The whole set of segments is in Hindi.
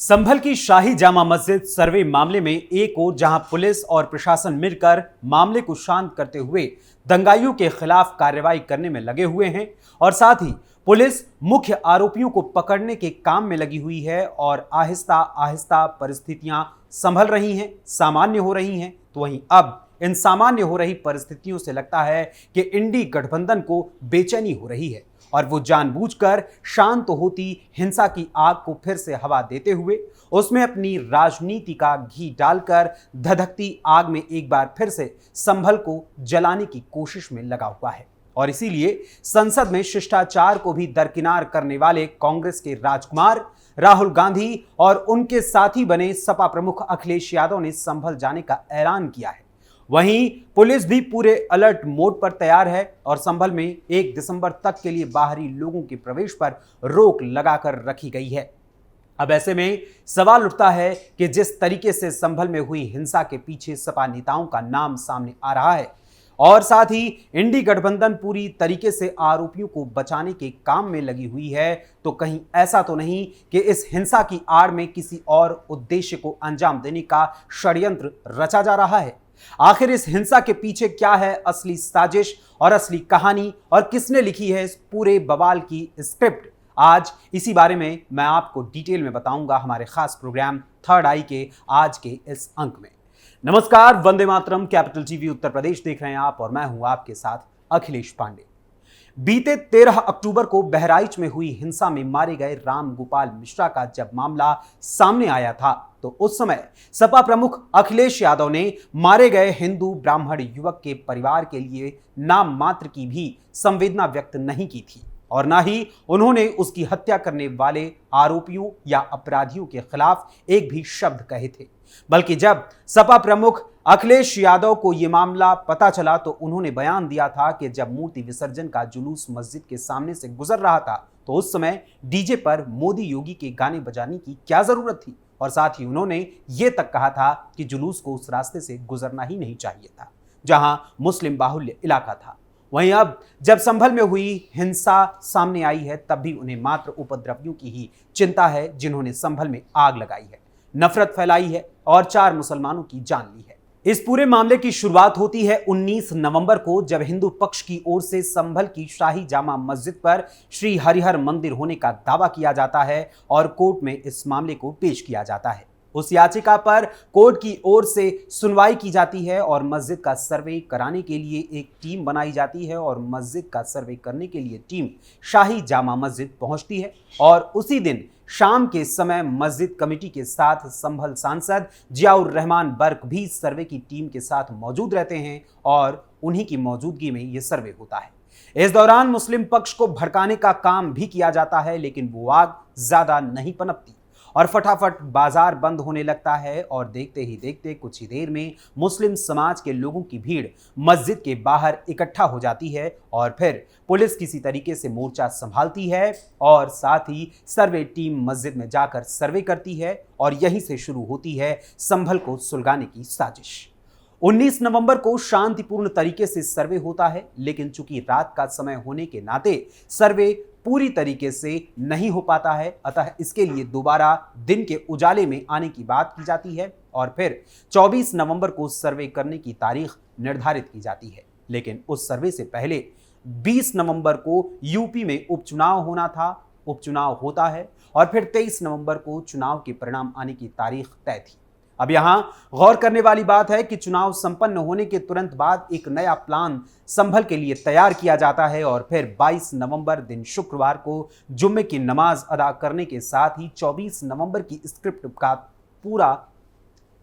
संभल की शाही जामा मस्जिद सर्वे मामले में एक ओर जहां पुलिस और प्रशासन मिलकर मामले को शांत करते हुए दंगाइयों के खिलाफ कार्रवाई करने में लगे हुए हैं और साथ ही पुलिस मुख्य आरोपियों को पकड़ने के काम में लगी हुई है और आहिस्ता आहिस्ता परिस्थितियां संभल रही हैं, सामान्य हो रही हैं, तो वहीं अब इन सामान्य हो रही परिस्थितियों से लगता है कि इंडी गठबंधन को बेचैनी हो रही है और वो जानबूझकर शांत होती हिंसा की आग को फिर से हवा देते हुए उसमें अपनी राजनीति का घी डालकर धधकती आग में एक बार फिर से संभल को जलाने की कोशिश में लगा हुआ है। और इसीलिए संसद में शिष्टाचार को भी दरकिनार करने वाले कांग्रेस के राजकुमार राहुल गांधी और उनके साथी बने सपा प्रमुख अखिलेश यादव ने संभल जाने का ऐलान किया है। वहीं पुलिस भी पूरे अलर्ट मोड पर तैयार है और संभल में 1 दिसंबर तक के लिए बाहरी लोगों के प्रवेश पर रोक लगाकर रखी गई है। अब ऐसे में सवाल उठता है कि जिस तरीके से संभल में हुई हिंसा के पीछे सपा नेताओं का नाम सामने आ रहा है और साथ ही इंडी गठबंधन पूरी तरीके से आरोपियों को बचाने के काम में लगी हुई है, तो कहीं ऐसा तो नहीं कि इस हिंसा की आड़ में किसी और उद्देश्य को अंजाम देने का षड्यंत्र रचा जा रहा है। आखिर इस हिंसा के पीछे क्या है असली साजिश और असली कहानी और किसने लिखी है इस पूरे बवाल की स्क्रिप्ट? आज इसी बारे में मैं आपको डिटेल में बताऊंगा हमारे खास प्रोग्राम थर्ड आई के आज के इस अंक में। नमस्कार, वंदे मातरम, कैपिटल टीवी उत्तर प्रदेश देख रहे हैं आप और मैं हूं आपके साथ अखिलेश पांडे। बीते 13 अक्टूबर को बहराइच में हुई हिंसा में मारे गए राम गोपाल मिश्रा का जब मामला सामने आया था तो उस समय सपा प्रमुख अखिलेश यादव ने मारे गए हिंदू ब्राह्मण युवक के परिवार के लिए नाम मात्र की भी संवेदना व्यक्त नहीं की थी और ना ही उन्होंने उसकी हत्या करने वाले आरोपियों या अपराधियों के खिलाफ एक भी शब्द कहे थे। बल्कि जब सपा प्रमुख अखिलेश यादव को यह मामला पता चला तो उन्होंने बयान दिया था कि जब मूर्ति विसर्जन का जुलूस मस्जिद के सामने से गुजर रहा था तो उस समय डीजे पर मोदी योगी के गाने बजाने की क्या जरूरत थी और साथ ही उन्होंने ये तक कहा था कि जुलूस को उस रास्ते से गुजरना ही नहीं चाहिए था जहां मुस्लिम बाहुल्य इलाका था। वहीं अब जब संभल में हुई हिंसा सामने आई है तब भी उन्हें मात्र उपद्रवियों की ही चिंता है जिन्होंने संभल में आग लगाई है, नफरत फैलाई है और 4 मुसलमानों की जान ली है। इस पूरे मामले की शुरुआत होती है 19 नवंबर को जब हिंदू पक्ष की ओर से संभल की शाही जामा मस्जिद पर श्री हरिहर मंदिर होने का दावा किया जाता है और कोर्ट में इस मामले को पेश किया जाता है। उस याचिका पर कोर्ट की ओर से सुनवाई की जाती है और मस्जिद का सर्वे कराने के लिए एक टीम बनाई जाती है और मस्जिद का सर्वे करने के लिए टीम शाही जामा मस्जिद पहुंचती है और उसी दिन शाम के समय मस्जिद कमेटी के साथ संभल सांसद जियाउर रहमान बर्क भी सर्वे की टीम के साथ मौजूद रहते हैं और उन्हीं की मौजूदगी में यह सर्वे होता है। इस दौरान मुस्लिम पक्ष को भड़काने का काम भी किया जाता है लेकिन वो आग ज्यादा नहीं पनपती और फटाफट बाजार बंद होने लगता है और देखते ही देखते कुछ ही देर में मुस्लिम समाज के लोगों की भीड़ मस्जिद के बाहर इकट्ठा हो जाती है और फिर पुलिस किसी तरीके से मोर्चा संभालती है और साथ ही सर्वे टीम मस्जिद में जाकर सर्वे करती है और यहीं से शुरू होती है संभल को सुलगाने की साजिश। 19 नवंबर को शांतिपूर्ण तरीके से सर्वे होता है लेकिन चूंकि रात का समय होने के नाते सर्वे पूरी तरीके से नहीं हो पाता है, अतः इसके लिए दोबारा दिन के उजाले में आने की बात की जाती है और फिर 24 नवंबर को सर्वे करने की तारीख निर्धारित की जाती है। लेकिन उस सर्वे से पहले 20 नवंबर को यूपी में उपचुनाव होना था, उपचुनाव होता है और फिर 23 नवंबर को चुनाव के परिणाम आने की तारीख तय थी। अब यहां गौर करने वाली बात है कि चुनाव संपन्न होने के तुरंत बाद एक नया प्लान संभल के लिए तैयार किया जाता है और फिर 22 नवंबर दिन शुक्रवार को जुम्मे की नमाज अदा करने के साथ ही 24 नवंबर की स्क्रिप्ट का पूरा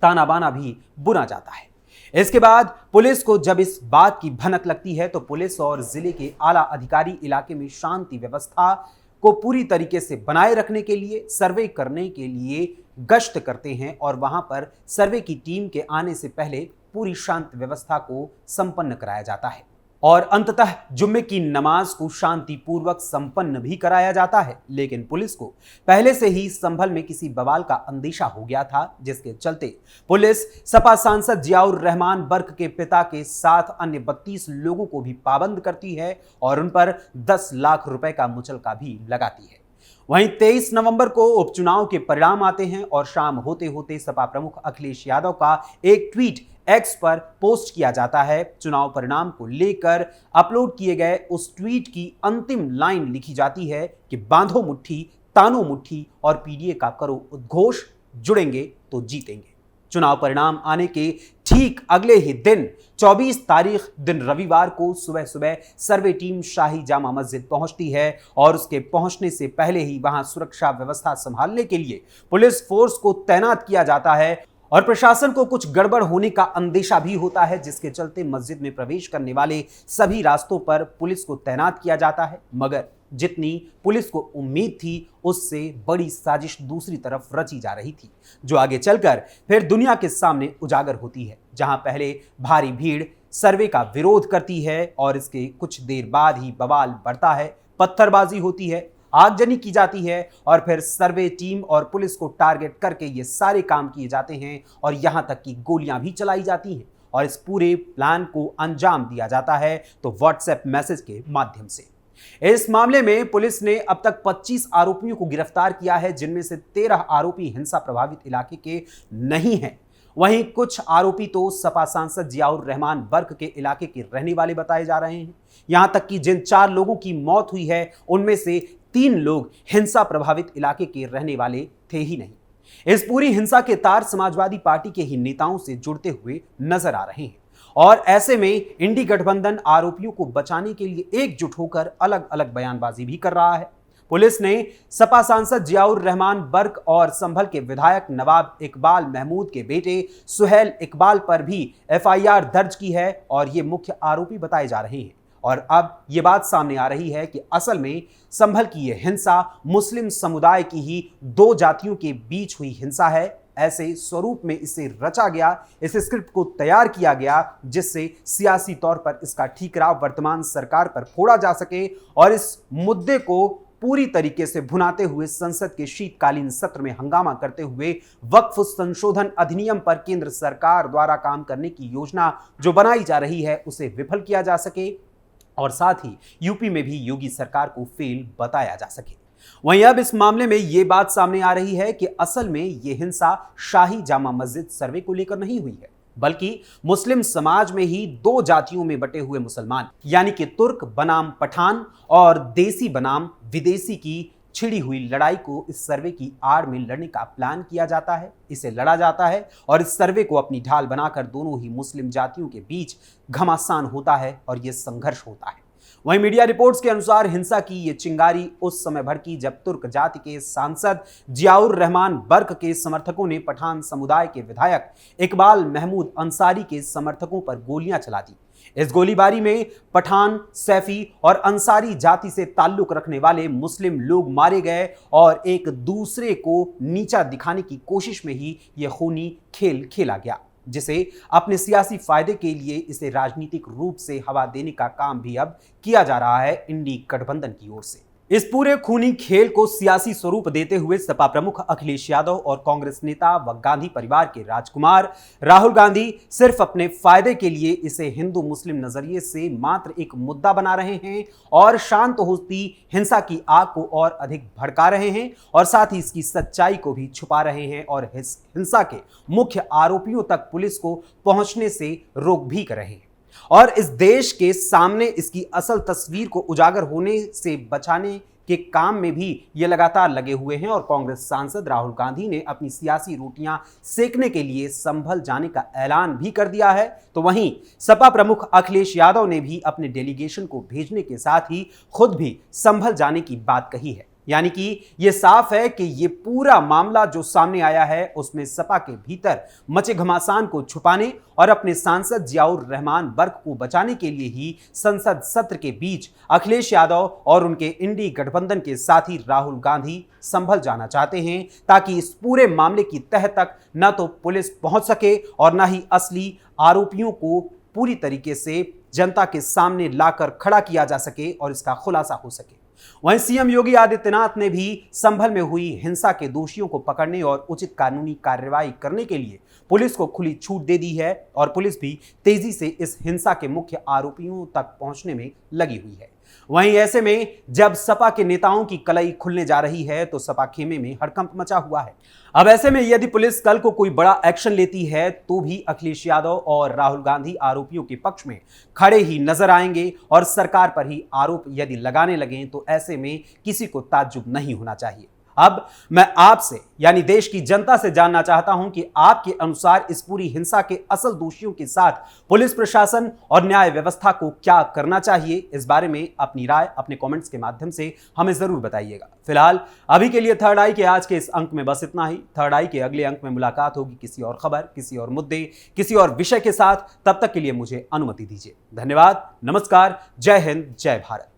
ताना बाना भी बुना जाता है। इसके बाद पुलिस को जब इस बात की भनक लगती है तो पुलिस और जिले के आला अधिकारी इलाके में शांति व्यवस्था को पूरी तरीके से बनाए रखने के लिए सर्वे करने के लिए गश्त करते हैं और वहां पर सर्वे की टीम के आने से पहले पूरी शांत व्यवस्था को संपन्न कराया जाता है और अंततः जुम्मे की नमाज को शांतिपूर्वक संपन्न भी कराया जाता है। लेकिन पुलिस को पहले से ही संभल में किसी बवाल का अंदेशा हो गया था जिसके चलते पुलिस सपा सांसद जियाउर रहमान बर्क के पिता के साथ अन्य 32 लोगों को भी पाबंद करती है और उन पर 10 लाख रुपए का मुचलका भी लगाती है। वहीं 23 नवंबर को उपचुनाव के परिणाम आते हैं और शाम होते होते सपा प्रमुख अखिलेश यादव का एक ट्वीट एक्स पर पोस्ट किया जाता है। चुनाव परिणाम को लेकर अपलोड किए गए उस ट्वीट की अंतिम लाइन लिखी जाती है कि बांधो मुट्ठी, तानो मुट्ठी और पीडीए का करो उद्घोष, जुड़ेंगे तो जीतेंगे। चुनाव परिणाम आने के ठीक अगले ही दिन 24 तारीख दिन रविवार को सुबह सुबह सर्वे टीम शाही जामा मस्जिद पहुंचती है और उसके पहुंचने से पहले ही वहां सुरक्षा व्यवस्था संभालने के लिए पुलिस फोर्स को तैनात किया जाता है और प्रशासन को कुछ गड़बड़ होने का अंदेशा भी होता है, जिसके चलते मस्जिद में प्रवेश करने वाले सभी रास्तों पर पुलिस को तैनात किया जाता है। मगर जितनी पुलिस को उम्मीद थी उससे बड़ी साजिश दूसरी तरफ रची जा रही थी, जो आगे चलकर फिर दुनिया के सामने उजागर होती है। जहां पहले भारी भीड़ सर्वे का विरोध करती है और इसके कुछ देर बाद ही बवाल बढ़ता है, पत्थरबाजी होती है, आगजनी की जाती है और फिर सर्वे टीम और पुलिस को टारगेट करके ये सारे काम किए जाते हैं और यहां तक कि गोलियां भी चलाई जाती हैं और इस पूरे प्लान को अंजाम दिया जाता है तो व्हाट्सएप मैसेज के माध्यम से। इस मामले में पुलिस ने अब तक 25 आरोपियों को गिरफ्तार किया है, जिनमें से 13 आरोपी हिंसा प्रभावित इलाके के नहीं हैं। वहीं कुछ आरोपी तो सपा सांसद जियाउर रहमान बर्क के इलाके के रहने वाले बताए जा रहे हैं। यहां तक कि जिन 4 लोगों की मौत हुई है उनमें से 3 लोग हिंसा प्रभावित इलाके के रहने वाले थे ही नहीं। इस पूरी हिंसा के तार समाजवादी पार्टी के ही नेताओं से जुड़ते हुए नजर आ रहे हैं और ऐसे में इंडी गठबंधन आरोपियों को बचाने के लिए एकजुट होकर अलग अलग बयानबाजी भी कर रहा है। पुलिस ने सपा सांसद जियाउर रहमान बर्क और संभल के विधायक नवाब इकबाल महमूद के बेटे सुहेल इकबाल पर भी एफआईआर दर्ज की है और ये मुख्य आरोपी बताए जा रहे हैं। और अब ये बात सामने आ रही है कि असल में संभल की यह हिंसा मुस्लिम समुदाय की ही 2 जातियों के बीच हुई हिंसा है। ऐसे स्वरूप में इसे रचा गया, इस स्क्रिप्ट को तैयार किया गया जिससे सियासी तौर पर इसका ठीकराव वर्तमान सरकार पर फोड़ा जा सके और इस मुद्दे को पूरी तरीके से भुनाते हुए संसद के शीतकालीन सत्र में हंगामा करते हुए वक्फ संशोधन अधिनियम पर केंद्र सरकार द्वारा काम करने की योजना जो बनाई जा रही है उसे विफल किया जा सके और साथ ही यूपी में भी योगी सरकार को फेल बताया जा सके। वहीं अब इस मामले में यह बात सामने आ रही है कि असल में यह हिंसा शाही जामा मस्जिद सर्वे को लेकर नहीं हुई है, बल्कि मुस्लिम समाज में ही 2 जातियों में बटे हुए मुसलमान यानी कि तुर्क बनाम पठान और देसी बनाम विदेशी की छिड़ी हुई लड़ाई को इस सर्वे की आड़ में लड़ने का प्लान किया जाता है। इसे लड़ा जाता है और इस सर्वे को अपनी ढाल बनाकर दोनों ही मुस्लिम जातियों के बीच घमासान होता है और यह संघर्ष होता है। वहीं मीडिया रिपोर्ट्स के अनुसार हिंसा की ये चिंगारी उस समय भड़की जब तुर्क जाति के सांसद जियाउर रहमान बर्क के समर्थकों ने पठान समुदाय के विधायक इकबाल महमूद अंसारी के समर्थकों पर गोलियां चला दी। इस गोलीबारी में पठान, सैफी और अंसारी जाति से ताल्लुक रखने वाले मुस्लिम लोग मारे गए और एक दूसरे को नीचा दिखाने की कोशिश में ही यह खूनी खेल खेला गया, जिसे अपने सियासी फायदे के लिए इसे राजनीतिक रूप से हवा देने का काम भी अब किया जा रहा है इंडी गठबंधन की ओर से। इस पूरे खूनी खेल को सियासी स्वरूप देते हुए सपा प्रमुख अखिलेश यादव और कांग्रेस नेता व गांधी परिवार के राजकुमार राहुल गांधी सिर्फ अपने फायदे के लिए इसे हिंदू मुस्लिम नजरिए से मात्र एक मुद्दा बना रहे हैं और शांत होती हिंसा की आग को और अधिक भड़का रहे हैं और साथ ही इसकी सच्चाई को भी छुपा रहे हैं और हिंसा के मुख्य आरोपियों तक पुलिस को पहुंचने से रोक भी कर रहे हैं और इस देश के सामने इसकी असल तस्वीर को उजागर होने से बचाने के काम में भी ये लगातार लगे हुए हैं। और कांग्रेस सांसद राहुल गांधी ने अपनी सियासी रोटियां सेकने के लिए संभल जाने का ऐलान भी कर दिया है, तो वहीं सपा प्रमुख अखिलेश यादव ने भी अपने डेलीगेशन को भेजने के साथ ही खुद भी संभल जाने की बात कही है। यानी कि यह साफ है कि यह पूरा मामला जो सामने आया है उसमें सपा के भीतर मचे घमासान को छुपाने और अपने सांसद जियाउर रहमान बर्क को बचाने के लिए ही संसद सत्र के बीच अखिलेश यादव और उनके इंडी गठबंधन के साथी राहुल गांधी संभल जाना चाहते हैं, ताकि इस पूरे मामले की तह तक न तो पुलिस पहुंच सके और न ही असली आरोपियों को पूरी तरीके से जनता के सामने लाकर खड़ा किया जा सके और इसका खुलासा हो सके। वहीं सीएम योगी आदित्यनाथ ने भी संभल में हुई हिंसा के दोषियों को पकड़ने और उचित कानूनी कार्रवाई करने के लिए पुलिस को खुली छूट दे दी है और पुलिस भी तेजी से इस हिंसा के मुख्य आरोपियों तक पहुंचने में लगी हुई है। वहीं ऐसे में जब सपा के नेताओं की कलई खुलने जा रही है तो सपा खेमे में हड़कंप मचा हुआ है। अब ऐसे में यदि पुलिस कल को कोई बड़ा एक्शन लेती है तो भी अखिलेश यादव और राहुल गांधी आरोपियों के पक्ष में खड़े ही नजर आएंगे और सरकार पर ही आरोप यदि लगाने लगें तो ऐसे में किसी को ताज्जुब नहीं होना चाहिए। अब मैं आपसे यानी देश की जनता से जानना चाहता हूं कि आपके अनुसार इस पूरी हिंसा के असल दोषियों के साथ पुलिस प्रशासन और न्याय व्यवस्था को क्या करना चाहिए। इस बारे में अपनी राय अपने कमेंट्स के माध्यम से हमें जरूर बताइएगा। फिलहाल अभी के लिए थर्ड आई के आज के इस अंक में बस इतना ही। थर्ड आई के अगले अंक में मुलाकात होगी किसी और खबर, किसी और मुद्दे, किसी और विषय के साथ। तब तक के लिए मुझे अनुमति दीजिए। धन्यवाद, नमस्कार, जय हिंद, जय भारत।